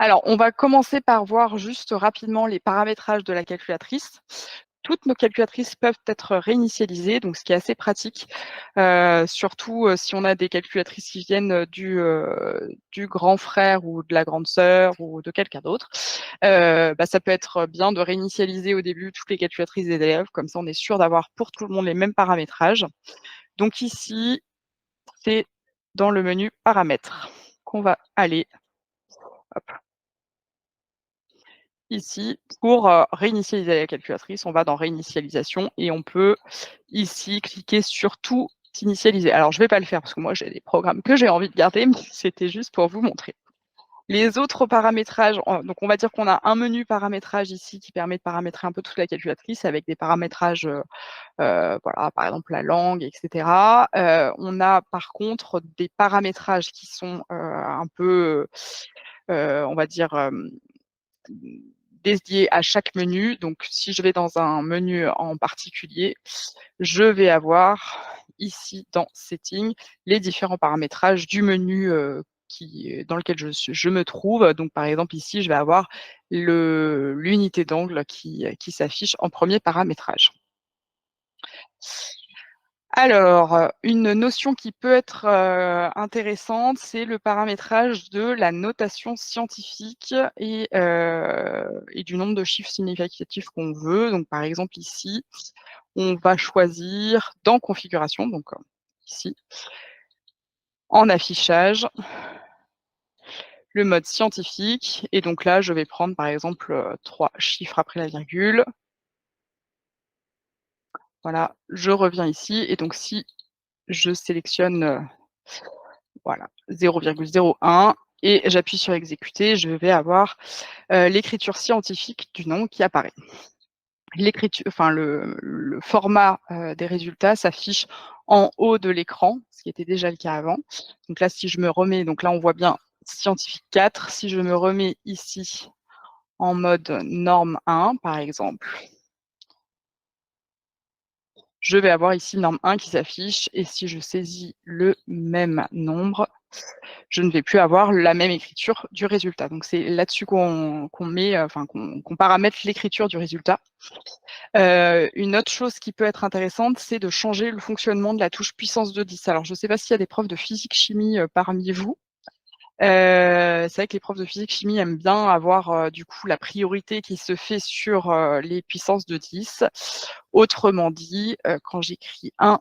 Alors, on va commencer par voir juste rapidement les paramétrages de la calculatrice. Toutes nos calculatrices peuvent être réinitialisées, donc ce qui est assez pratique, surtout, si on a des calculatrices qui viennent, du grand frère ou de la grande sœur ou de quelqu'un d'autre. Ça peut être bien de réinitialiser au début toutes les calculatrices des élèves, comme ça on est sûr d'avoir pour tout le monde les mêmes paramétrages. Donc ici, c'est dans le menu paramètres qu'on va aller, hop, ici pour, réinitialiser la calculatrice, on va dans réinitialisation et on peut ici cliquer sur tout initialiser. Alors je ne vais pas le faire parce que moi j'ai des programmes que j'ai envie de garder, mais c'était juste pour vous montrer. Les autres paramétrages, donc on va dire qu'on a un menu paramétrage ici qui permet de paramétrer un peu toute la calculatrice avec des paramétrages, voilà, par exemple la langue, et cetera. On a par contre des paramétrages qui sont, un peu, on va dire, dédiés à chaque menu. Donc si je vais dans un menu en particulier, je vais avoir ici dans Settings les différents paramétrages du menu, dans lequel je me trouve. Donc par exemple ici, je vais avoir l'unité d'angle qui s'affiche en premier paramétrage. Alors, une notion qui peut être, intéressante, c'est le paramétrage de la notation scientifique et du nombre de chiffres significatifs qu'on veut. Donc par exemple ici, on va choisir dans configuration, donc ici, en affichage, le mode scientifique et donc là, je vais prendre par exemple, 3 chiffres après la virgule. Voilà, je reviens ici et donc si je sélectionne, voilà, 0,01 et j'appuie sur exécuter, je vais avoir, l'écriture scientifique du nom qui apparaît. Le format, des résultats s'affiche en haut de l'écran, ce qui était déjà le cas avant. Donc là, si je me remets, donc là, on voit bien scientifique 4. Si je me remets ici en mode norme 1, par exemple, je vais avoir ici norme 1 qui s'affiche et si je saisis le même nombre, je ne vais plus avoir la même écriture du résultat. Donc c'est là-dessus qu'on met, qu'on paramètre l'écriture du résultat. Une autre chose qui peut être intéressante, c'est de changer le fonctionnement de la touche puissance de 10. Alors je ne sais pas s'il y a des profs de physique-chimie, parmi vous. C'est vrai que les profs de physique-chimie aiment bien avoir, du coup la priorité qui se fait sur, les puissances de 10. Autrement dit, quand j'écris 1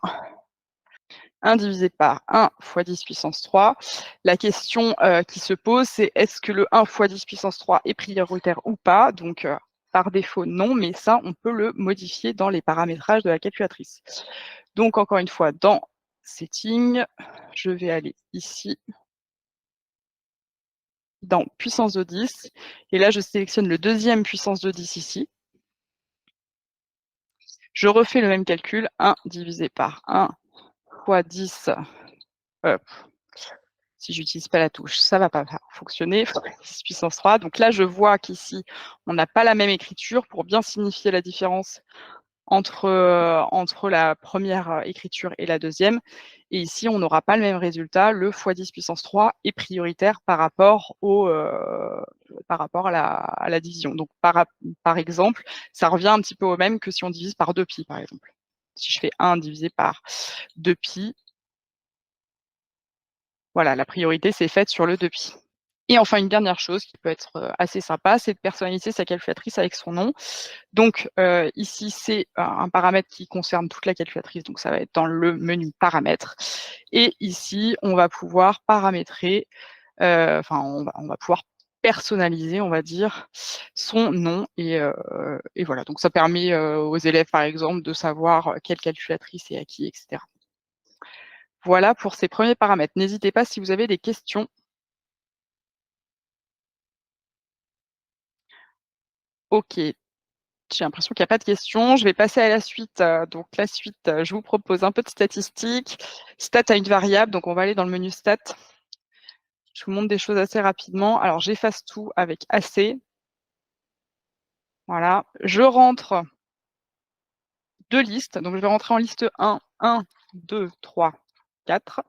divisé par 1 fois 10 puissance 3. La question, qui se pose, c'est est-ce que le 1 fois 10 puissance 3 est prioritaire ou pas? Donc, par défaut, non, mais ça, on peut le modifier dans les paramétrages de la calculatrice. Donc, encore une fois, dans Settings, je vais aller ici, dans puissance de 10, et là, je sélectionne le deuxième puissance de 10 ici. Je refais le même calcul, 1 divisé par 1 fois 10, si j'utilise pas la touche, ça va pas fonctionner, 10 puissance 3. Donc là, je vois qu'ici, on n'a pas la même écriture pour bien signifier la différence entre la première écriture et la deuxième. Et ici, on n'aura pas le même résultat. Le fois 10 puissance 3 est prioritaire par rapport à la division. Donc, par exemple, ça revient un petit peu au même que si on divise par 2pi, par exemple. Si je fais 1 divisé par 2pi, voilà, la priorité, c'est faite sur le 2pi. Et enfin, une dernière chose qui peut être, assez sympa, c'est de personnaliser sa calculatrice avec son nom. Donc, ici, c'est un paramètre qui concerne toute la calculatrice, donc ça va être dans le menu paramètres. Et ici, on va pouvoir paramétrer, on va pouvoir personnaliser, on va dire, son nom et voilà. Donc ça permet, aux élèves, par exemple, de savoir, quelle calculatrice est à qui, et cetera. Voilà pour ces premiers paramètres. N'hésitez pas si vous avez des questions. OK, j'ai l'impression qu'il y a pas de questions. Je vais passer à la suite. Donc la suite, je vous propose un peu de statistiques. Stats à une variable, donc on va aller dans le menu stats. Je vous montre des choses assez rapidement. Alors j'efface tout avec AC. Voilà. Je rentre 2 listes. Donc je vais rentrer en liste 1, 1, 2, 3, 4.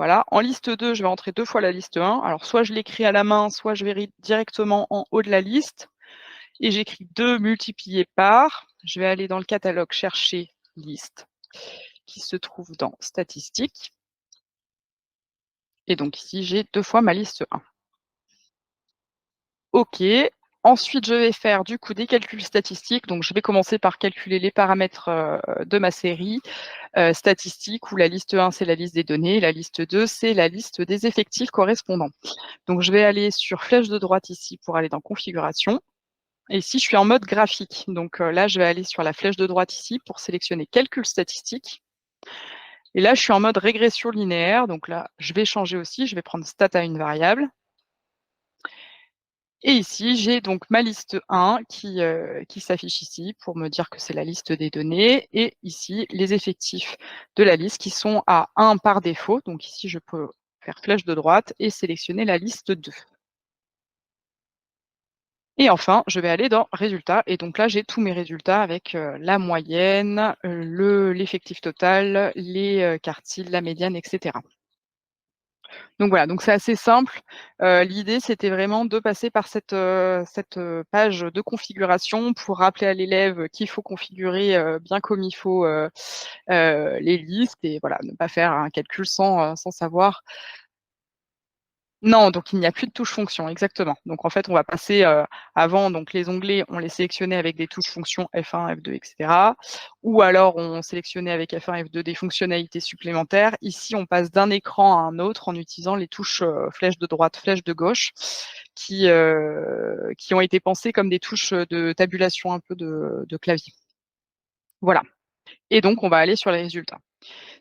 Voilà. En liste 2, je vais entrer 2 fois la liste 1. Alors soit je l'écris à la main, soit je vais directement en haut de la liste et j'écris 2 multiplié par, je vais aller dans le catalogue chercher liste qui se trouve dans statistiques et donc ici j'ai 2 fois ma liste 1. OK. Ensuite, je vais faire du coup des calculs statistiques. Donc je vais commencer par calculer les paramètres, de ma série, statistiques où la liste 1, c'est la liste des données, la liste 2, c'est la liste des effectifs correspondants. Donc je vais aller sur flèche de droite ici pour aller dans configuration et ici je suis en mode graphique. Donc là, je vais aller sur la flèche de droite ici pour sélectionner calcul statistique et là, je suis en mode régression linéaire. Donc là, je vais changer aussi, je vais prendre stat à une variable. Et ici, j'ai donc ma liste 1 qui s'affiche ici pour me dire que c'est la liste des données et ici les effectifs de la liste qui sont à 1 par défaut. Donc ici, je peux faire flèche de droite et sélectionner la liste 2. Et enfin, je vais aller dans résultats et donc là, j'ai tous mes résultats avec, la moyenne, l'effectif total, les, quartiles, la médiane et cetera. Donc voilà, donc c'est assez simple. L'idée, c'était vraiment de passer par cette page de configuration pour rappeler à l'élève qu'il faut configurer, bien comme il faut, les listes et voilà, ne pas faire un calcul sans savoir. Non, donc il n'y a plus de touche fonction, exactement. Donc en fait, on va passer, avant donc les onglets, on les sélectionnait avec des touches fonction F1, F2 et cetera. Ou alors on sélectionnait avec F1, F2 des fonctionnalités supplémentaires. Ici, on passe d'un écran à un autre en utilisant les touches, flèche de droite, flèche de gauche qui ont été pensées comme des touches, de tabulation un peu de clavier. Voilà et donc on va aller sur les résultats.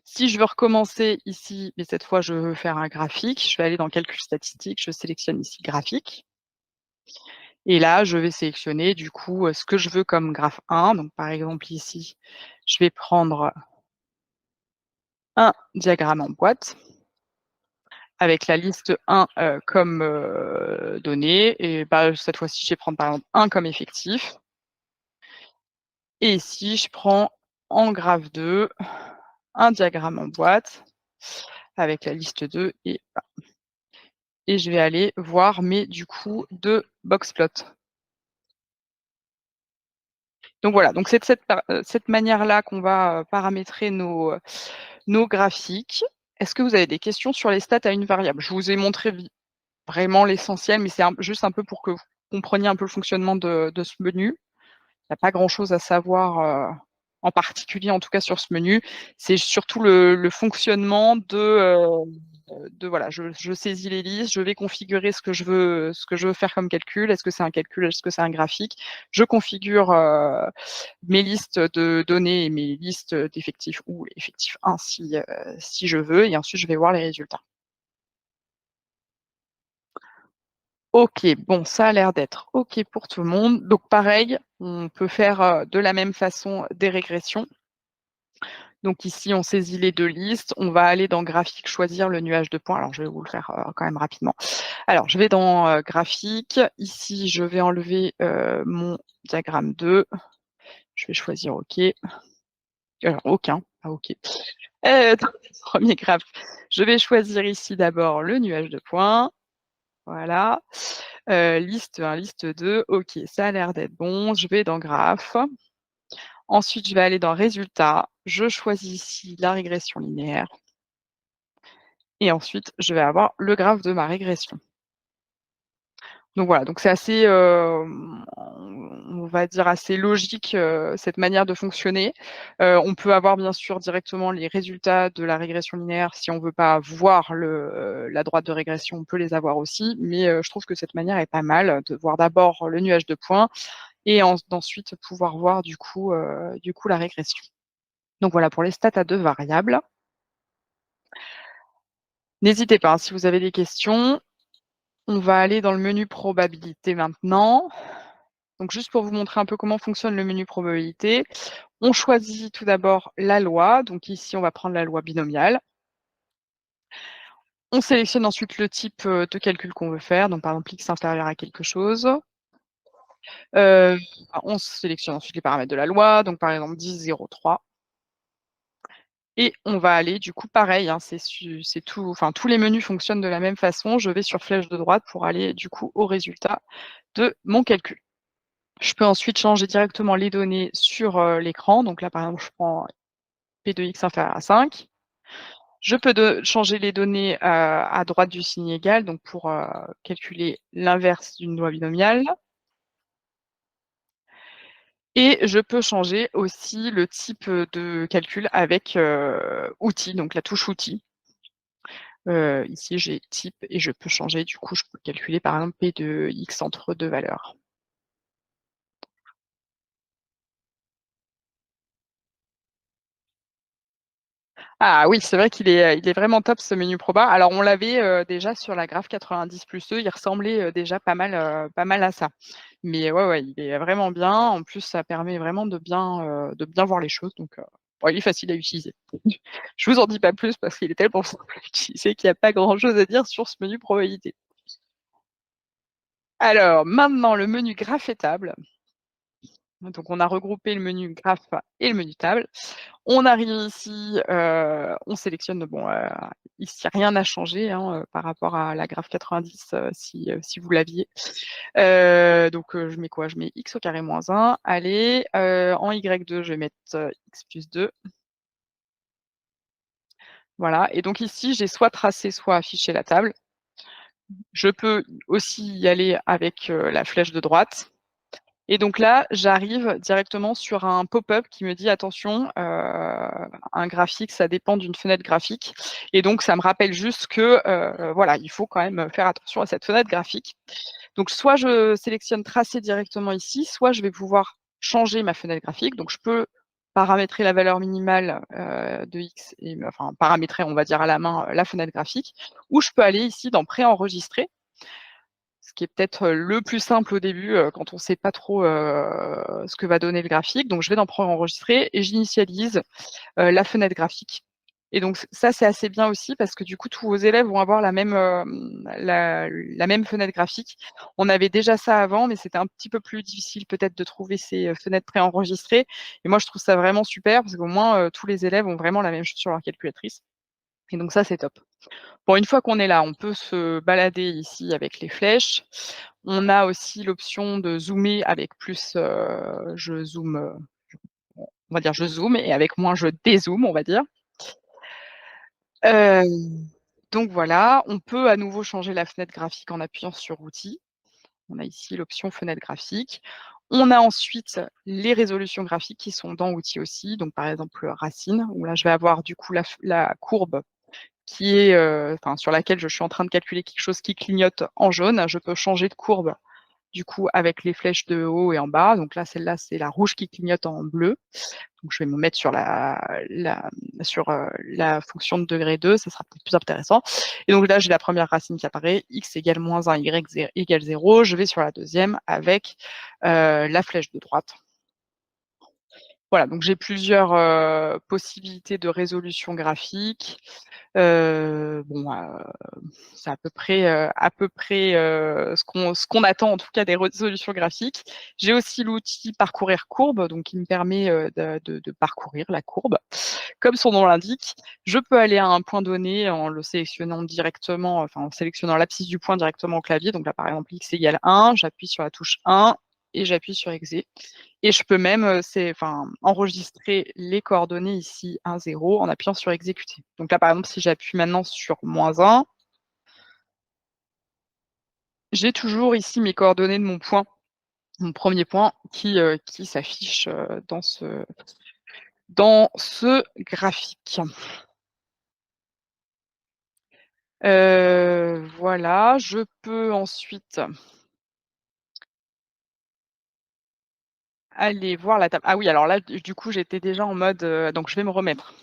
Si je veux recommencer ici, mais cette fois je veux faire un graphique, je vais aller dans calcul statistique, je sélectionne ici graphique et là je vais sélectionner du coup, ce que je veux comme graphe 1. Donc par exemple ici, je vais prendre un diagramme en boîte avec la liste 1, comme, donnée et bah, cette fois-ci je vais prendre par exemple 1 comme effectif et ici je prends en graphe 2 un diagramme en boîte avec la liste 2 et je vais aller voir mes, du coup, 2 box plots. Donc voilà, donc c'est de cette manière-là qu'on va, paramétrer nos graphiques. Est-ce que vous avez des questions sur les stats à une variable? Je vous ai montré vraiment l'essentiel, mais c'est juste un peu pour que vous compreniez un peu le fonctionnement de ce menu. Il y a pas grand-chose à savoir, en particulier, en tout cas sur ce menu. C'est surtout le fonctionnement de voilà, je saisis les listes, je vais configurer ce que je veux faire comme calcul. Est-ce que c'est un calcul? Est-ce que c'est un graphique? Je configure, mes listes de données et mes listes d'effectifs ou effectif 1 si je veux et ensuite je vais voir les résultats. OK, bon, ça a l'air d'être OK pour tout le monde. Donc pareil, on peut faire, de la même façon des régressions. Donc ici, on saisit les 2 listes, on va aller dans graphique, choisir le nuage de points. Alors je vais vous le faire, quand même rapidement. Alors je vais dans, graphique. Ici, je vais enlever, mon diagramme 2. Je vais choisir OK. Alors aucun, pas OK. Dans le 1er graphe, je vais choisir ici d'abord le nuage de points. Voilà. Liste 1, liste 2, OK, ça a l'air d'être bon. Je vais dans graphe. Ensuite, je vais aller dans résultats. Je choisis ici la régression linéaire et ensuite je vais avoir le graphe de ma régression. Donc voilà, donc c'est assez, on va dire assez logique, cette manière de fonctionner. On peut avoir bien sûr directement les résultats de la régression linéaire si on veut pas voir la droite de régression, on peut les avoir aussi, mais je trouve que cette manière est pas mal, de voir d'abord le nuage de points et ensuite pouvoir voir du coup la régression. Donc voilà pour les stats à 2 variables. N'hésitez pas, hein, si vous avez des questions. On va aller dans le menu probabilité maintenant. Donc juste pour vous montrer un peu comment fonctionne le menu probabilité, on choisit tout d'abord la loi. Donc ici, on va prendre la loi binomiale. On sélectionne ensuite le type, de calcul qu'on veut faire, donc par exemple x inférieur à quelque chose. Heu, on sélectionne ensuite les paramètres de la loi, donc par exemple 10, 0, 3 Et on va aller du coup pareil, hein, c'est tout, enfin tous les menus fonctionnent de la même façon. Je vais sur flèche de droite pour aller du coup au résultat de mon calcul. Je peux ensuite changer directement les données sur, l'écran. Donc là, par exemple, je prends P de X inférieur à 5. Je peux changer les données, à droite du signe égal, donc pour, calculer l'inverse d'une loi binomiale. Et je peux changer aussi le type, de calcul avec, outil, donc la touche outil. Ici, j'ai type et je peux changer, du coup, je peux calculer par exemple P de X entre 2 valeurs. Ah oui, c'est vrai il est vraiment top ce menu Proba. Alors on l'avait, déjà sur la graphe 90+2, il ressemblait, déjà pas mal à ça. Mais ouais, ouais, il est vraiment bien. En plus, ça permet vraiment de bien voir les choses, donc bon, il est facile à utiliser. Je vous en dis pas plus parce qu'il est tellement simple à utiliser qu'il y a pas grand chose à dire sur ce menu probabilité. Alors maintenant le menu graphe et table. Donc on a regroupé le menu graphe et le menu table. On arrive ici, on sélectionne bon, ici rien n'a changé, hein, par rapport à la graphe 90, si vous l'aviez. Je mets quoi? Je mets x au carré moins 1. Allez, en y2, je vais mettre, x plus 2. Voilà, et donc ici, j'ai soit tracé, soit affiché la table. Je peux aussi y aller avec, la flèche de droite. Et donc là, j'arrive directement sur un pop-up qui me dit: «Attention, un graphique, ça dépend d'une fenêtre graphique», et donc ça me rappelle juste que, voilà, il faut quand même faire attention à cette fenêtre graphique. Donc soit je sélectionne tracer directement ici, soit je vais pouvoir changer ma fenêtre graphique. Donc je peux paramétrer la valeur minimale, de X et enfin paramétrer, on va dire à la main, la fenêtre graphique, ou je peux aller ici dans préenregistrer, ce qui est peut-être, le plus simple au début, quand on ne sait pas trop, ce que va donner le graphique. Donc je vais dans préenregistrer et j'initialise, la fenêtre graphique, et donc ça, c'est assez bien aussi parce que du coup, tous vos élèves vont avoir la même fenêtre graphique. On avait déjà ça avant, mais c'était un petit peu plus difficile peut-être de trouver ces, fenêtres préenregistrées, et moi je trouve ça vraiment super parce qu'au moins, tous les élèves ont vraiment la même chose sur leur calculatrice, et donc ça, c'est top. Bon, une fois qu'on est là, on peut se balader ici avec les flèches. On a aussi l'option de zoomer avec plus, je zoome, on va dire je zoome, et avec moins je dézoome, on va dire. Donc voilà, on peut à nouveau changer la fenêtre graphique en appuyant sur outils. On a ici l'option fenêtre graphique. On a ensuite les résolutions graphiques qui sont dans outils aussi. Donc par exemple, racine, où là je vais avoir du coup la courbe qui est, enfin sur laquelle je suis en train de calculer quelque chose qui clignote en jaune. Je peux changer de courbe du coup avec les flèches de haut et en bas. Donc là, celle-là, c'est la rouge qui clignote en bleu. Donc je vais me mettre sur la fonction de degré 2, ça sera peut-être plus intéressant. Et donc là, j'ai la première racine qui apparaît, x égale moins 1, y égale 0. Je vais sur la deuxième avec la flèche de droite. Voilà, donc j'ai plusieurs, possibilités de résolution graphique. Bon, c'est à peu près, ce qu'on attend en tout cas des résolutions graphiques. J'ai aussi l'outil parcourir courbe, donc qui me permet, de parcourir la courbe. Comme son nom l'indique, je peux aller à un point donné en le sélectionnant directement, enfin en sélectionnant l'abscisse du point directement au clavier. Donc là, par exemple, x égale 1, j'appuie sur la touche 1 et j'appuie sur exe. Et je peux même, enregistrer les coordonnées ici 1, 0 en appuyant sur exécuter. Donc là, par exemple, si j'appuie maintenant sur -1, j'ai toujours ici mes coordonnées de mon premier point qui s'affiche, dans ce graphique. Voilà, je peux ensuite aller voir la table. Ah oui, alors là, du coup, j'étais déjà en mode, donc je vais me remettre.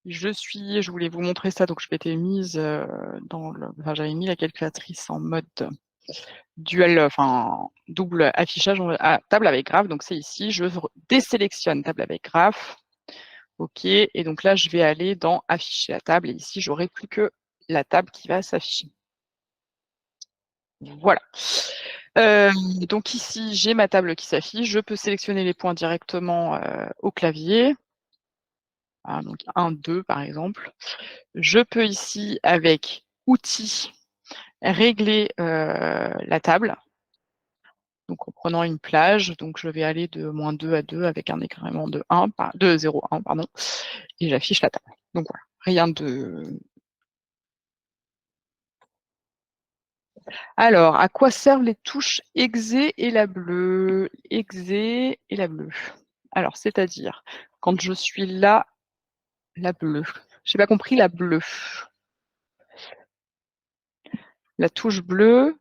Je voulais vous montrer ça, donc je m'étais mise, j'avais mis la calculatrice en mode dual, enfin double affichage table avec graphe, donc c'est ici. Je désélectionne table avec graphe. OK, et donc là, je vais aller dans afficher la table, et ici, j'aurai plus que la table qui va s'afficher. Voilà. Donc ici, j'ai ma table qui s'affiche. Je peux sélectionner les points directement, au clavier. Ah donc 1, 2 par exemple. Je peux ici avec outils régler, la table. Donc en prenant une plage, donc je vais aller de -2 à 2 avec un incrément de 0,1 pardon et j'affiche la table. Donc voilà, rien de alors à quoi servent les touches exé et la bleue? Exé et la bleue. Alors c'est-à-dire, quand je suis là, la bleue. J'ai pas compris la bleue. La touche bleue,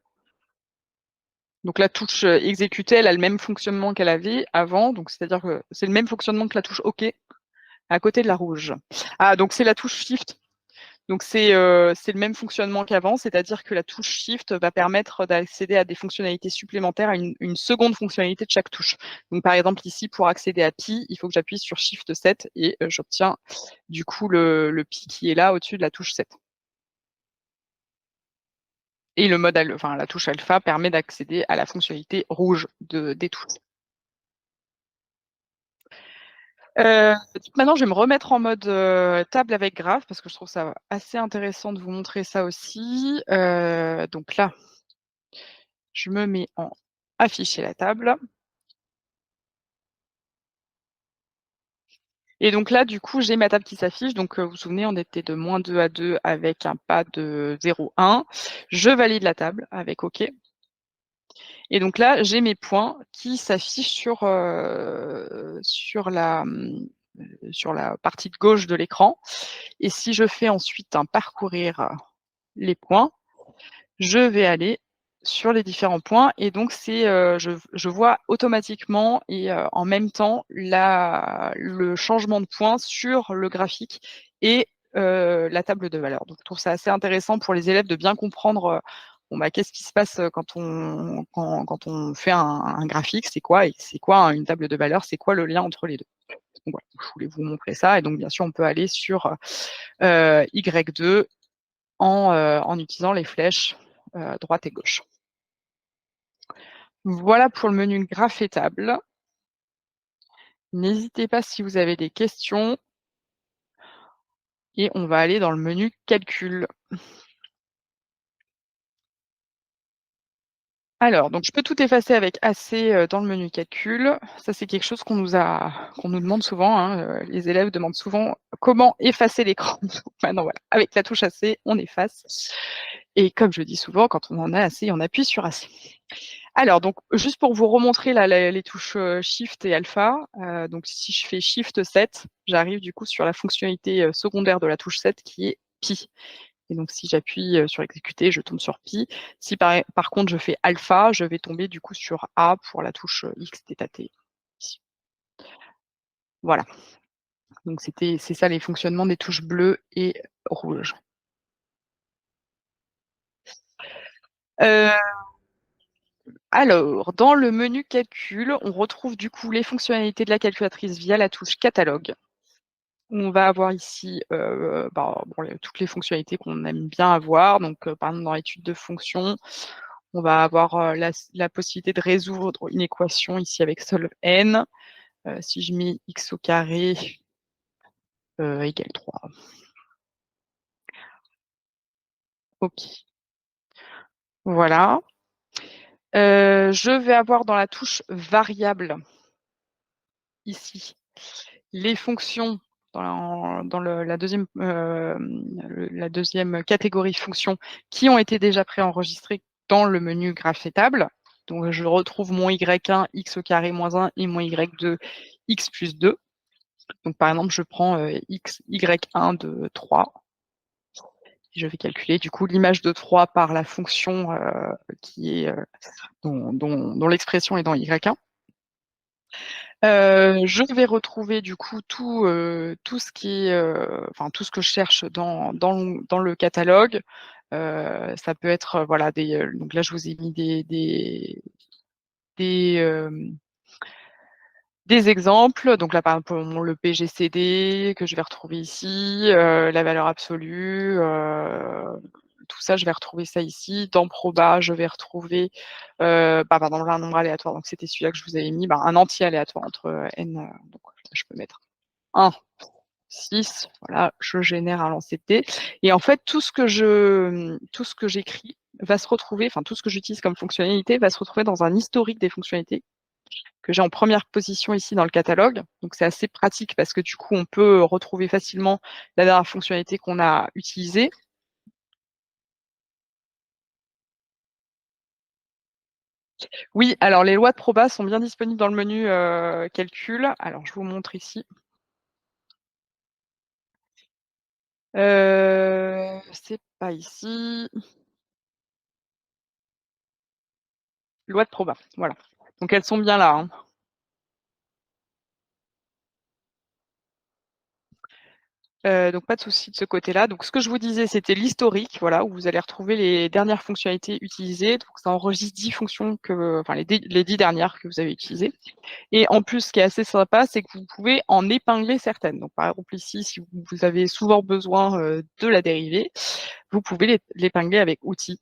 donc la touche, exécuter, elle a le même fonctionnement qu'elle avait avant, donc c'est-à-dire que c'est le même fonctionnement que la touche OK, à côté de la rouge. Ah donc c'est la touche shift. Donc c'est le même fonctionnement qu'avant, c'est-à-dire que la touche shift va permettre d'accéder à des fonctionnalités supplémentaires, à une seconde fonctionnalité de chaque touche. Donc par exemple ici pour accéder à pi, il faut que j'appuie sur shift 7 et j'obtiens du coup le pi qui est là au-dessus de la touche 7. Et le mode enfin la touche alpha permet d'accéder à la fonctionnalité rouge des touches. Maintenant je vais me remettre en mode, table avec graphe parce que je trouve ça assez intéressant de vous montrer ça aussi. Donc là, je me mets en afficher la table et donc là, du coup, j'ai ma table qui s'affiche. Donc, vous vous souvenez, on était de -2 à 2 avec un pas de 0,1. Je valide la table avec OK et donc là, j'ai mes points qui s'affichent sur la partie de gauche de l'écran et si je fais ensuite un parcourir les points, je vais aller sur les différents points et donc c'est, je vois automatiquement et en même temps le changement de points sur le graphique et la table de valeurs. Donc je trouve ça assez intéressant pour les élèves de bien comprendre, bon bah, qu'est-ce qui se passe, quand on fait un graphique? C'est quoi une table de valeurs? C'est quoi le lien entre les 2? Donc voilà, je voulais vous montrer ça et donc bien sûr on peut aller sur, Y2 en utilisant les flèches, droite et gauche. Voilà pour le menu graphe et table. N'hésitez pas si vous avez des questions et on va aller dans le menu calcul. Alors, donc je peux tout effacer avec AC, dans le menu calcul. Ça, c'est quelque chose qu'on nous demande souvent, hein, les élèves demandent souvent comment effacer l'écran. Donc maintenant voilà, avec la touche AC, on efface et comme je dis souvent, quand on en a assez, on appuie sur AC. Alors donc, juste pour vous remontrer là les touches, shift et alpha, donc si je fais shift 7, j'arrive du coup sur la fonctionnalité, secondaire de la touche 7 qui est pi et donc si j'appuie, sur exécuter, je tombe sur pi. Si par contre je fais alpha, je vais tomber du coup sur A pour la touche, X θ t ici. Voilà, donc c'est ça les fonctionnements des touches bleues et rouges. Heu, alors dans le menu calcul, on retrouve du coup les fonctionnalités de la calculatrice via la touche catalogue. On va avoir ici, bah, bon, toutes les fonctionnalités qu'on aime bien avoir. Donc, par exemple, dans l'étude de fonction, on va avoir, la possibilité de résoudre une équation ici avec solve n. Si je mets x au carré, égale 3. OK, voilà. Je vais avoir dans la touche variable, ici, les fonctions dans la la 2e catégorie fonctions qui ont été déjà préenregistrées dans le menu graphe et table. Donc je retrouve mon y1 x au carré moins 1 et mon y2 x plus 2. Donc par exemple, je prends, y1 de 3 et je vais calculer du coup l'image de 3 par la fonction, qui est, dont l'expression est dans y1. Je vais retrouver du coup tout ce qui est, enfin tout ce que je cherche dans le catalogue. Ça peut être, voilà donc là je vous ai mis des, hem, des exemples. Donc là par exemple le PGCD que je vais retrouver ici, la valeur absolue, tout ça, je vais retrouver ça ici. Dans proba, je vais retrouver, pardon, un nombre aléatoire, donc c'était celui-là que je vous avais mis, un entier aléatoire entre, n, donc je peux mettre 1, 6, voilà, je génère un lancer de dés et en fait, tout ce que j'écris va se retrouver, enfin tout ce que j'utilise comme fonctionnalité va se retrouver dans un historique des fonctionnalités que j'ai en première position ici dans le catalogue. Donc c'est assez pratique parce que du coup, on peut retrouver facilement la dernière fonctionnalité qu'on a utilisée. Oui, alors les lois de proba sont bien disponibles dans le menu, calcul. Alors je vous montre ici. C'est pas ici. Loi de proba, voilà. Donc elles sont bien là, hein. Donc pas de souci de ce côté-là. Donc ce que je vous disais, c'était l'historique, voilà, où vous allez retrouver les dernières fonctionnalités utilisées. Donc ça enregistre 10 fonctions que enfin les 10 dernières que vous avez utilisées et en plus, ce qui est assez sympa, c'est que vous pouvez en épingler certaines. Donc par exemple ici, si vous avez souvent besoin, de la dérivée, vous pouvez l'épingler avec outils.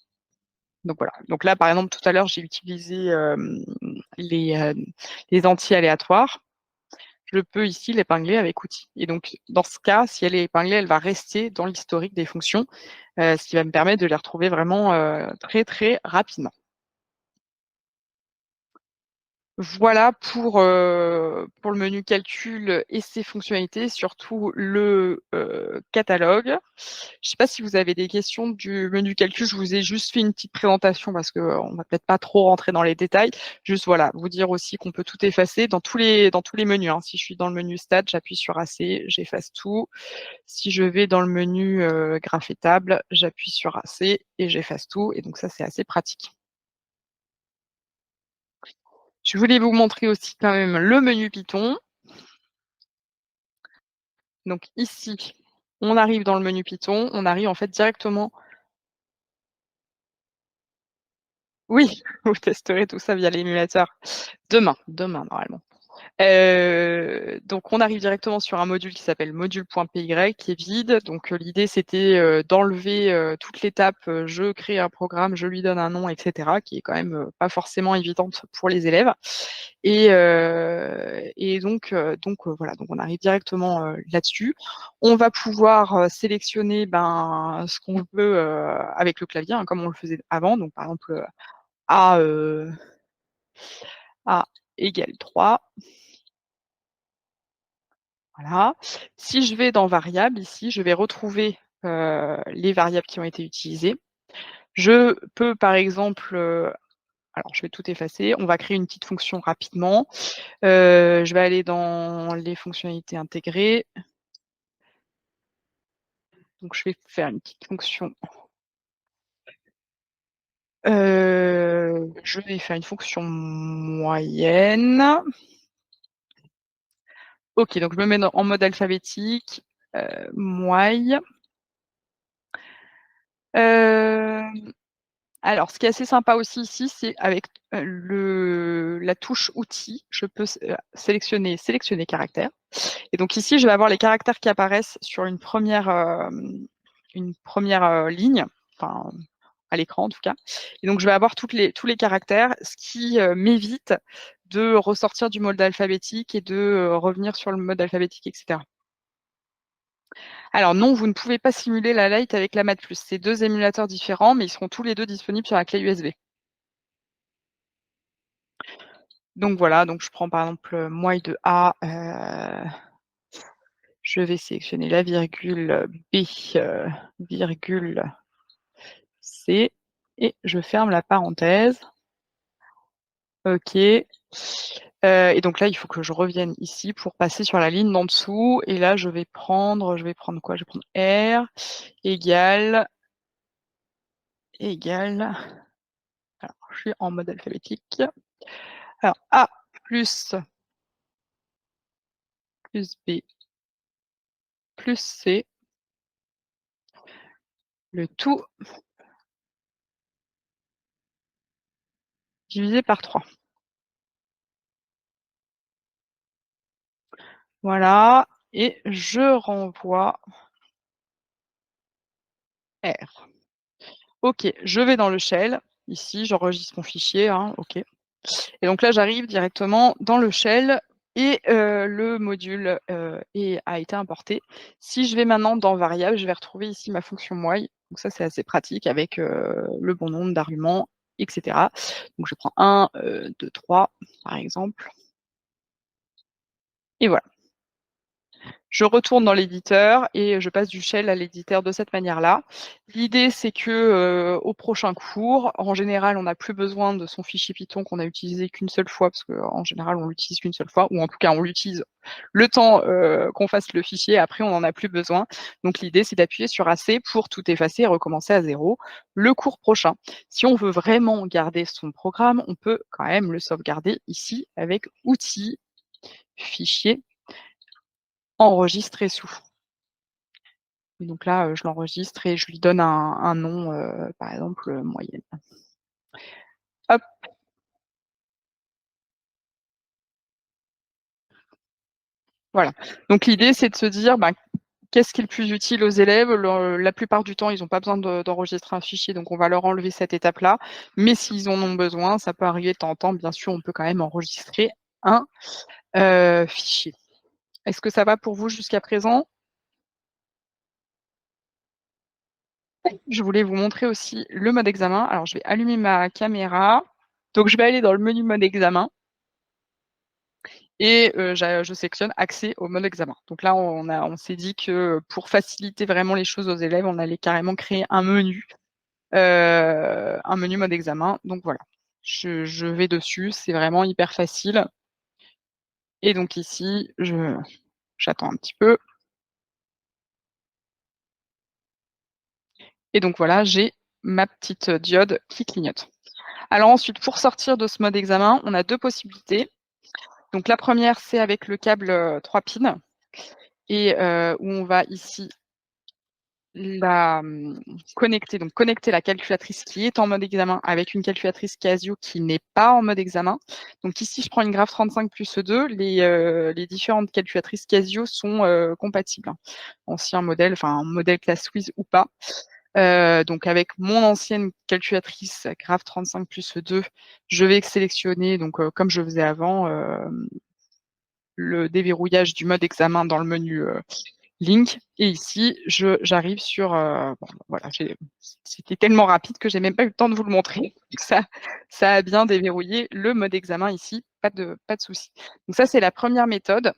Donc voilà. Donc là, par exemple, tout à l'heure, j'ai utilisé, les entiers aléatoires. Je peux ici l'épingler avec outils et donc dans ce cas, si elle est épinglée, elle va rester dans l'historique des fonctions, ce qui va me permettre de les retrouver vraiment, très, très rapidement. Voilà pour le menu calcul et ses fonctionnalités, surtout le, catalogue. Je ne sais pas si vous avez des questions du menu calcul, je vous ai juste fait une petite présentation parce qu'on va peut-être pas trop rentrer dans les détails. Juste voilà, vous dire aussi qu'on peut tout effacer dans tous les menus, hein. Si je suis dans le menu Stats, j'appuie sur AC, j'efface tout. Si je vais dans le menu, graphe et table, j'appuie sur AC et j'efface tout et donc ça, c'est assez pratique. Je voulais vous montrer aussi quand même le menu Python. Donc ici, on arrive dans le menu Python, on arrive en fait directement oui, vous testerez tout ça via l'émulateur demain normalement. Donc on arrive directement sur un module qui s'appelle module.py qui est vide. Donc l'idée c'était, d'enlever, toute l'étape, je crée un programme, je lui donne un nom et cetera, qui est quand même, pas forcément évidente pour les élèves et donc voilà, donc on arrive directement, là-dessus. On va pouvoir, sélectionner, ce qu'on veut, avec le clavier, hein, comme on le faisait avant. Donc par exemple, A, A égale 3. Voilà. Si je vais dans variables ici, je vais retrouver, les variables qui ont été utilisées. Je peux par exemple, alors je vais tout effacer, on va créer une petite fonction rapidement. Je vais aller dans les fonctionnalités intégrées. Donc je vais faire une petite fonction. Je vais faire une fonction moyenne. OK, donc je me mets en mode alphabétique, moy. Alors, ce qui est assez sympa aussi ici, c'est avec, la touche outils, je peux sélectionner caractères et donc ici, je vais avoir les caractères qui apparaissent sur une première ligne, enfin, à l'écran en tout cas et donc je vais avoir tous les caractères, ce qui, m'évite de ressortir du mode alphabétique et de, revenir sur le mode alphabétique et cetera. Alors non, vous ne pouvez pas simuler la Lite avec la Math+. C'est 2 émulateurs différents, mais ils seront tous les 2 disponibles sur la clé USB. Donc voilà, donc je prends par exemple, moi de A, je vais sélectionner la virgule, B, virgule C et je ferme la parenthèse. OK. Et donc là, il faut que je revienne ici pour passer sur la ligne d'en dessous et là je vais prendre quoi? Je vais prendre R égale égale alors je suis en mode alphabétique. Alors A plus B plus C, le tout divisé par 3. Voilà et je renvoie R. OK, je vais dans le shell, ici, j'enregistre mon fichier, hein, OK. Et donc là, j'arrive directement dans le shell et le module, a été importé. Si je vais maintenant dans variables, je vais retrouver ici ma fonction while. Donc ça, c'est assez pratique avec, le bon nombre d'arguments et cetera. Donc je prends 1, 2, 3 par exemple et voilà. Je retourne dans l'éditeur et je passe du shell à l'éditeur de cette manière-là. L'idée, c'est que, au prochain cours, en général, on n'a plus besoin de son fichier Python qu'on a utilisé qu'une seule fois, parce qu'en général, on l'utilise qu'une seule fois, ou en tout cas, on l'utilise le temps, qu'on fasse le fichier, après on n'en a plus besoin. Donc l'idée, c'est d'appuyer sur AC pour tout effacer et recommencer à 0 le cours prochain. Si on veut vraiment garder son programme, on peut quand même le sauvegarder ici avec Outils, Fichier, Enregistrer sous. Et donc là, je l'enregistre et je lui donne un nom, par exemple, moyenne. Hop, voilà. Donc l'idée, c'est de se dire, bah, qu'est-ce qui est le plus utile aux élèves? La plupart du temps, ils n'ont pas besoin d'enregistrer un fichier, donc on va leur enlever cette étape-là. Mais s'ils en ont besoin, ça peut arriver de temps en temps, bien sûr, on peut quand même enregistrer un, fichier. Est-ce que ça va pour vous jusqu'à présent? Je voulais vous montrer aussi le mode examen. Alors je vais allumer ma caméra. Donc je vais aller dans le menu mode examen. Et je sélectionne accès au mode examen. Donc là, on s'est dit que pour faciliter vraiment les choses aux élèves, on allait carrément créer un menu mode examen. Donc voilà, je vais dessus, c'est vraiment hyper facile. Et donc ici, j'attends un petit peu. Et donc voilà, j'ai ma petite diode qui clignote. Alors ensuite, pour sortir de ce mode examen, on a 2 possibilités. Donc la première, c'est avec le câble 3 pins et où on va ici connecter la calculatrice qui est en mode examen avec une calculatrice Casio qui n'est pas en mode examen. Donc ici, je prends une Graph 35 plus 2, les différentes calculatrices Casio sont, compatibles, hein. Ancien modèle, enfin modèle classe Wiz ou pas. Donc avec mon ancienne calculatrice Graph 35 plus 2, je vais sélectionner donc, comme je faisais avant, le déverrouillage du mode examen dans le menu, Link et ici j'arrive sur, bon voilà, c'était tellement rapide que j'ai même pas eu le temps de vous le montrer. Donc ça a bien déverrouillé le mode examen ici, pas de souci. Donc ça, c'est la première méthode.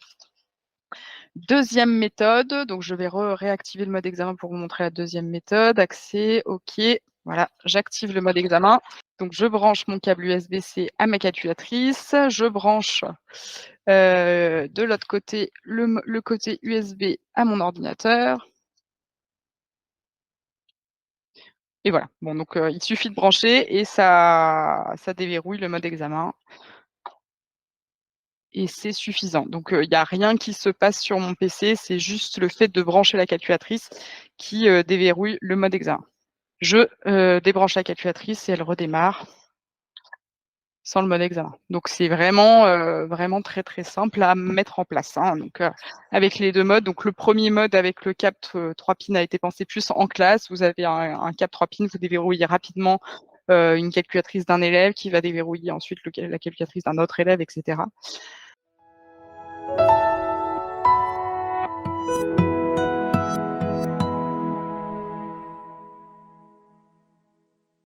Deuxième méthode, donc je vais réactiver le mode examen pour vous montrer la deuxième méthode. Accès, OK, voilà, j'active le mode examen. Donc je branche mon câble USB-C à ma calculatrice, je branche, de l'autre côté le côté USB à mon ordinateur. Et voilà. Bon donc, il suffit de brancher et ça déverrouille le mode examen et c'est suffisant. Donc, il y a rien qui se passe sur mon PC, c'est juste le fait de brancher la calculatrice qui, déverrouille le mode examen. Je, débranche la calculatrice et elle redémarre sans le mode examen. Donc c'est vraiment, vraiment très, très simple à mettre en place, hein. Donc, avec les 2 modes, donc le premier mode avec le câble 3 pins a été pensé plus en classe. Vous avez un câble 3 pins, vous déverrouillez rapidement, une calculatrice d'un élève qui va déverrouiller ensuite la calculatrice d'un autre élève et cetera.